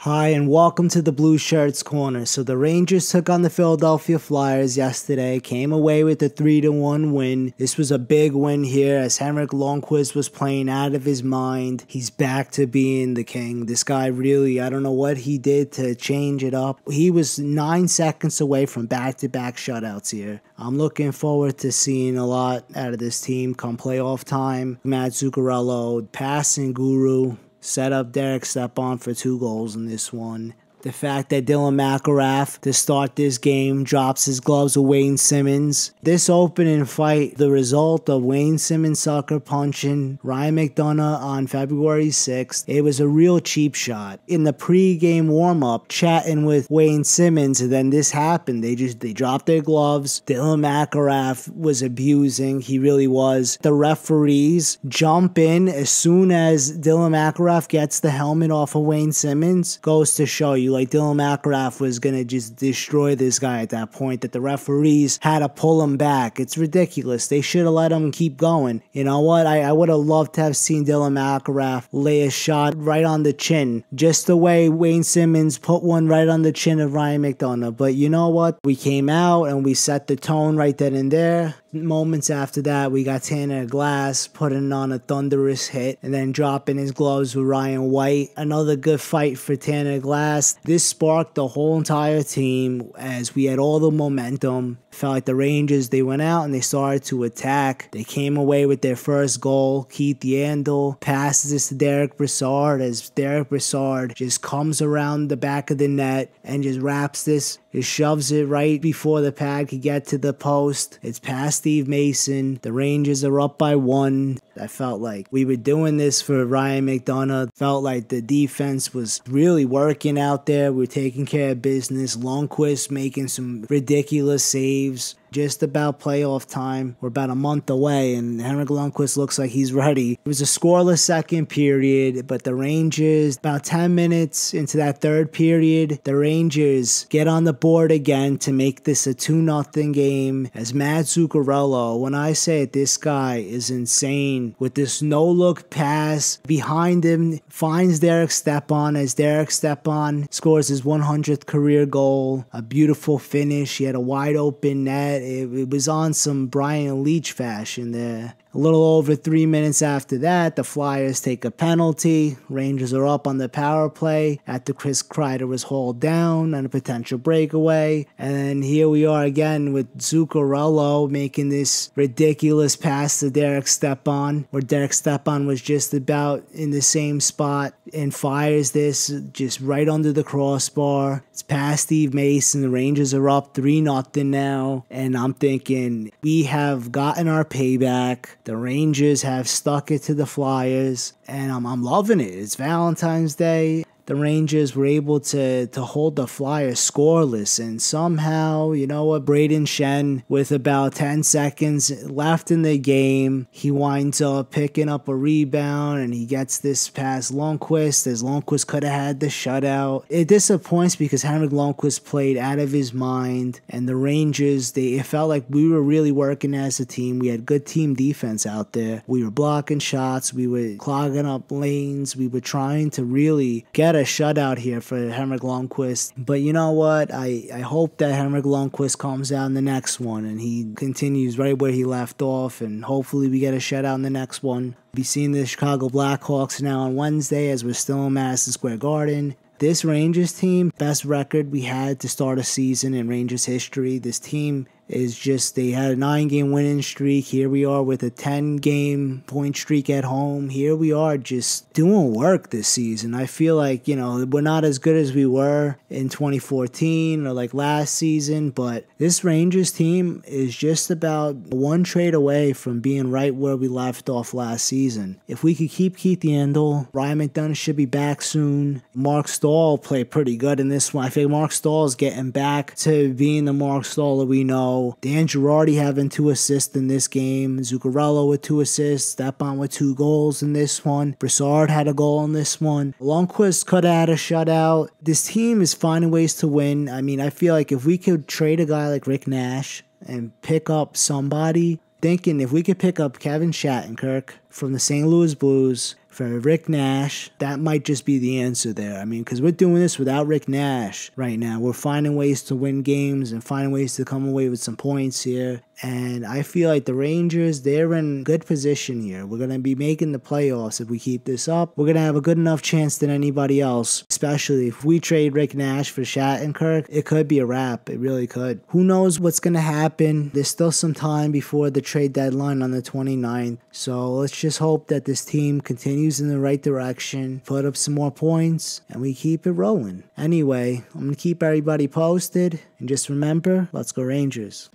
Hi, and welcome to the Blueshirts Corner. So the Rangers took on the Philadelphia Flyers yesterday, came away with a 3-1 win. This was a big win here as Henrik Lundqvist was playing out of his mind. He's back to being the king. This guy really, I don't know what he did to change it up. He was 9 seconds away from back-to-back shutouts here. I'm looking forward to seeing a lot out of this team come playoff time. Matt Zuccarello, passing guru. Set up Derek Stepan for 2 goals in this one. The fact that Dylan McIlrath, to start this game, drops his gloves with Wayne Simmonds. This opening fight, the result of Wayne Simmonds sucker punching Ryan McDonagh on February 6th. It was a real cheap shot. In the pre-game warm-up, chatting with Wayne Simmonds, and then this happened. They dropped their gloves. Dylan McIlrath was abusing. He really was. The referees jump in as soon as Dylan McIlrath gets the helmet off of Wayne Simmonds. Goes to show you, like, Dylan McIlrath was going to just destroy this guy at that point, that the referees had to pull him back. It's ridiculous. They should have let him keep going. You know what? I would have loved to have seen Dylan McIlrath lay a shot right on the chin, just the way Wayne Simmonds put one right on the chin of Ryan McDonagh. But you know what? We came out and we set the tone right then and there. Moments after that, we got Tanner Glass putting on a thunderous hit and then dropping his gloves with Ryan White. Another good fight for Tanner Glass. This sparked the whole entire team as we had all the momentum. Felt like the Rangers, they went out and they started to attack. They came away with their first goal. Keith Yandel passes this to Derek Brassard as Derek Brassard just comes around the back of the net and just wraps this. Just shoves it right before the pad could get to the post. It's past Steve Mason. The Rangers are up by 1. I felt like we were doing this for Ryan McDonagh. Felt like the defense was really working out there. We were taking care of business. Lundqvist making some ridiculous saves. Just about playoff time. We're about a month away, and Henrik Lundqvist looks like he's ready. It was a scoreless second period, but the Rangers, about 10 minutes into that third period, the Rangers get on the board again to make this a 2-0 game. As Matt Zuccarello, when I say it, this guy is insane. With this no-look pass behind him, finds Derek Stepan as Derek Stepan scores his 100th career goal. A beautiful finish. He had a wide-open net. It was on some Brian Leach fashion there. A little over 3 minutes after that, the Flyers take a penalty. Rangers are up on the power play after Chris Kreider was hauled down on a potential breakaway. And then here we are again with Zuccarello making this ridiculous pass to Derek Stepan, where Derek Stepan was just about in the same spot and fires this just right under the crossbar. It's past Steve Mason. The Rangers are up 3-0 now. And I'm thinking, we have gotten our payback. The Rangers have stuck it to the Flyers, and I'm loving it. It's Valentine's Day. The Rangers were able to hold the Flyers scoreless, and somehow, you know what, Braden Shen, with about 10 seconds left in the game, he winds up picking up a rebound, and he gets this past Lundqvist, as Lundqvist could have had the shutout. It disappoints because Henrik Lundqvist played out of his mind, and the Rangers, it felt like we were really working as a team. We had good team defense out there. We were blocking shots, we were clogging up lanes, we were trying to really get a shutout here for Henrik Lundqvist. But you know what? I hope that Henrik Lundqvist comes out in the next one and he continues right where he left off, and hopefully we get a shutout in the next one. We'll be seeing the Chicago Blackhawks now on Wednesday as we're still in Madison Square Garden. This Rangers team, best record we had to start a season in Rangers history. This team is just, they had a 9-game winning streak. Here we are with a 10-game point streak at home. Here we are just doing work this season. I feel like, you know, we're not as good as we were in 2014 or like last season, but this Rangers team is just about one trade away from being right where we left off last season. If we could keep Keith Yandel, Ryan McDonagh should be back soon. Mark Stahl played pretty good in this one. I think Mark Stahl is getting back to being the Mark Stahl that we know. Dan Girardi having 2 assists in this game. Zuccarello with 2 assists. Stepan with 2 goals in this one. Brassard had a goal in this one. Lundqvist could have had a shutout. This team is finding ways to win. I mean, I feel like if we could trade a guy like Rick Nash and pick up somebody, thinking if we could pick up Kevin Shattenkirk from the St. Louis Blues for Rick Nash. That might just be the answer there. I mean, because we're doing this without Rick Nash right now. We're finding ways to win games and finding ways to come away with some points here. And I feel like the Rangers, they're in good position here. We're going to be making the playoffs if we keep this up. We're going to have a good enough chance than anybody else, especially if we trade Rick Nash for Shattenkirk. It could be a wrap. It really could. Who knows what's going to happen? There's still some time before the trade deadline on the 29th. So let's just hope that this team continues in the right direction, put up some more points, and we keep it rolling. Anyway, I'm going to keep everybody posted. And just remember, let's go Rangers.